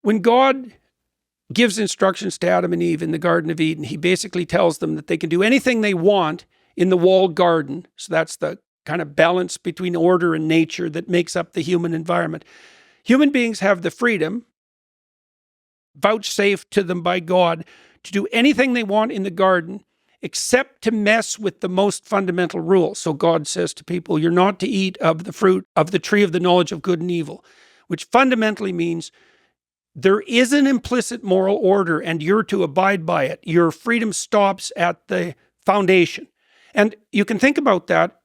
when God gives instructions to Adam and Eve in the Garden of Eden, he basically tells them that they can do anything they want in the walled garden. So that's the kind of balance between order and nature that makes up the human environment. Human beings have the freedom, vouchsafed to them by God, to do anything they want in the garden, except to mess with the most fundamental rule. So God says to people, you're not to eat of the fruit of the tree of the knowledge of good and evil, which fundamentally means there is an implicit moral order and you're to abide by it. Your freedom stops at the foundation. And you can think about that.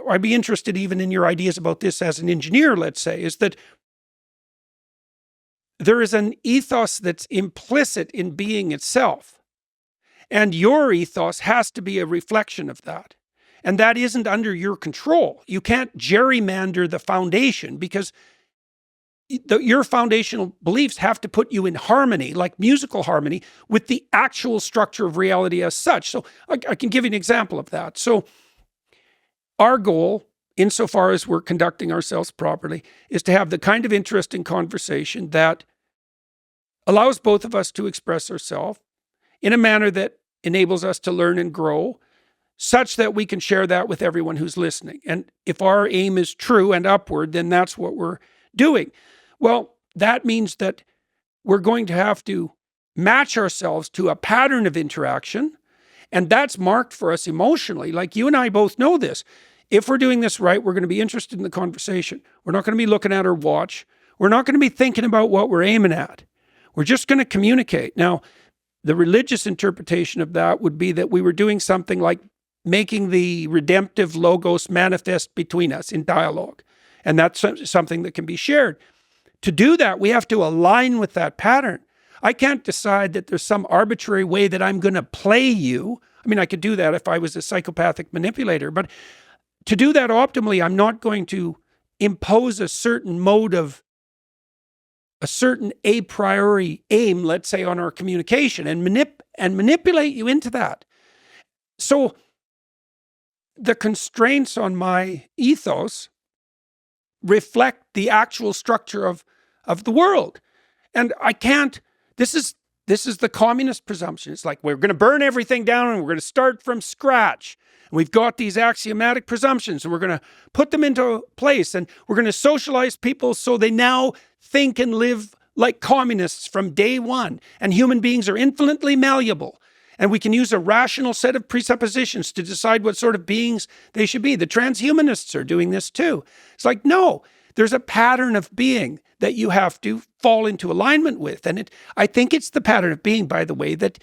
I'd be interested even in your ideas about this as an engineer, let's say, is that there is an ethos that's implicit in being itself. And your ethos has to be a reflection of that. And that isn't under your control. You can't gerrymander the foundation because your foundational beliefs have to put you in harmony, like musical harmony, with the actual structure of reality as such. So I can give you an example of that. So our goal, insofar as we're conducting ourselves properly, is to have the kind of interesting conversation that allows both of us to express ourselves in a manner that enables us to learn and grow, such that we can share that with everyone who's listening. And if our aim is true and upward, then that's what we're doing. Well, that means that we're going to have to match ourselves to a pattern of interaction, and that's marked for us emotionally. Like you and I both know this. If we're doing this right, we're going to be interested in the conversation. We're not going to be looking at our watch. We're not going to be thinking about what we're aiming at. We're just going to communicate. Now, the religious interpretation of that would be that we were doing something like making the redemptive logos manifest between us in dialogue. And that's something that can be shared. To do that, we have to align with that pattern. I can't decide that there's some arbitrary way that I'm going to play you. I mean, I could do that if I was a psychopathic manipulator, but to do that optimally, I'm not going to impose a certain mode of a certain a priori aim, let's say, on our communication and manipulate you into that. So the constraints on my ethos reflect the actual structure of the world. And I can't, this is the communist presumption. It's like, we're going to burn everything down and we're going to start from scratch. And we've got these axiomatic presumptions and we're going to put them into place and we're going to socialize people so they now think and live like communists from day one. And human beings are infinitely malleable. And we can use a rational set of presuppositions to decide what sort of beings they should be. The transhumanists are doing this too. It's like, no, there's a pattern of being that you have to fall into alignment with. And I think it's the pattern of being, by the way, that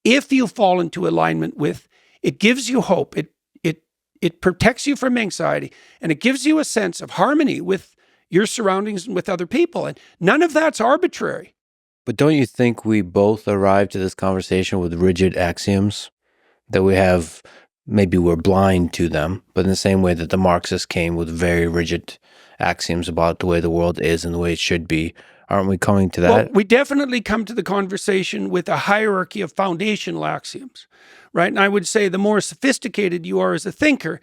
if you fall into alignment with, it gives you hope. It protects you from anxiety, and it gives you a sense of harmony with your surroundings and with other people. And none of that's arbitrary. But don't you think we both arrived to this conversation with rigid axioms that we have, maybe we're blind to them, but in the same way that the Marxists came with very rigid axioms about the way the world is and the way it should be? Aren't we coming to that? Well, we definitely come to the conversation with a hierarchy of foundational axioms, right? And I would say the more sophisticated you are as a thinker,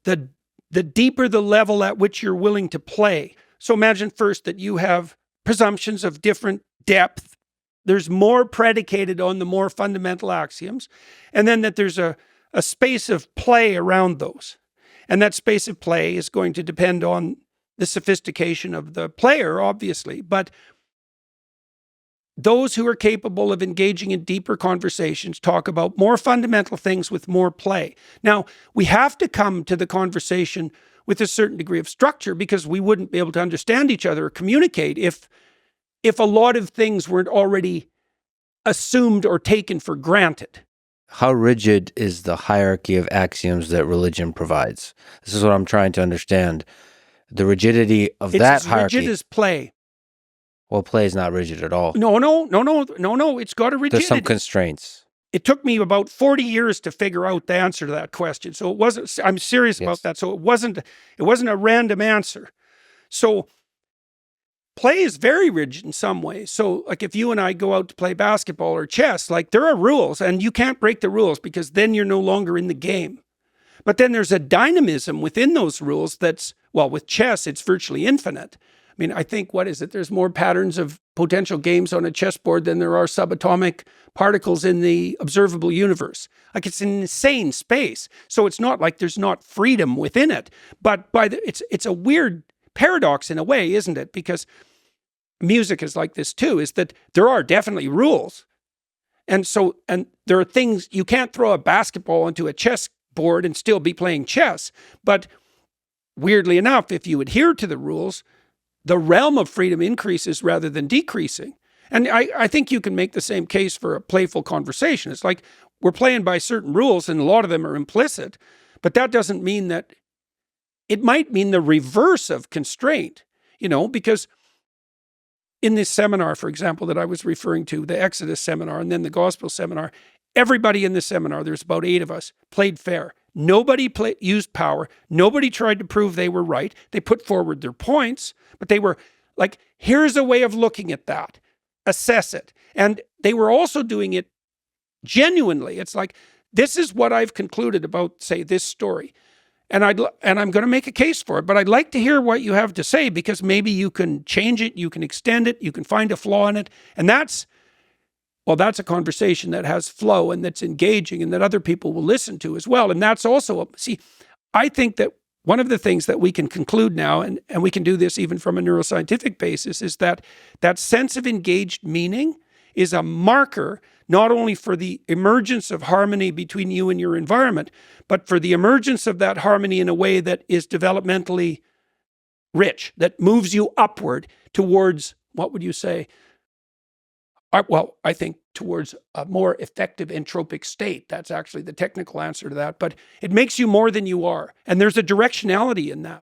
the deeper the level at which you're willing to play. So imagine first that you have presumptions of different depth. There's more predicated on the more fundamental axioms. And then that there's a space of play around those. And that space of play is going to depend on the sophistication of the player, obviously. But those who are capable of engaging in deeper conversations talk about more fundamental things with more play. Now, we have to come to the conversation with a certain degree of structure because we wouldn't be able to understand each other or communicate if a lot of things weren't already assumed or taken for granted. How rigid is the hierarchy of axioms that religion provides? This is what I'm trying to understand. The rigidity of that hierarchy. It's as rigid as play. Well, play is not rigid at all. No. It's got a rigidity. There's some constraints. It took me about 40 years to figure out the answer to that question. So it wasn't, I'm serious about that. So it wasn't a random answer. So play is very rigid in some ways. So like if you and I go out to play basketball or chess, like there are rules and you can't break the rules because then you're no longer in the game. But then there's a dynamism within those rules that's, well, with chess, it's virtually infinite. I mean, I think, what is it? There's more patterns of potential games on a chessboard than there are subatomic particles in the observable universe. Like, it's an insane space. So it's not like there's not freedom within it. But it's a weird paradox in a way, isn't it? Because music is like this too, is that there are definitely rules. And there are things, you can't throw a basketball onto a chess board and still be playing chess. But weirdly enough, if you adhere to the rules, the realm of freedom increases rather than decreasing. And I think you can make the same case for a playful conversation. It's like we're playing by certain rules and a lot of them are implicit, but that doesn't mean that, it might mean the reverse of constraint, because in this seminar, for example, that I was referring to, the Exodus seminar and then the Gospel seminar, everybody in the seminar, there's about 8 of us, played fair. Nobody used power. Nobody tried to prove they were right. They put forward their points, but they were like, here's a way of looking at that. Assess it. And they were also doing it genuinely. It's like, this is what I've concluded about, say, this story. And I'm going to make a case for it, but I'd like to hear what you have to say, because maybe you can change it, you can extend it, you can find a flaw in it. And that's a conversation that has flow and that's engaging and that other people will listen to as well. And that's also, I think that one of the things that we can conclude now, and we can do this even from a neuroscientific basis, is that sense of engaged meaning is a marker not only for the emergence of harmony between you and your environment, but for the emergence of that harmony in a way that is developmentally rich, that moves you upward towards, what would you say? I think towards a more effective entropic state. That's actually the technical answer to that. But it makes you more than you are. And there's a directionality in that.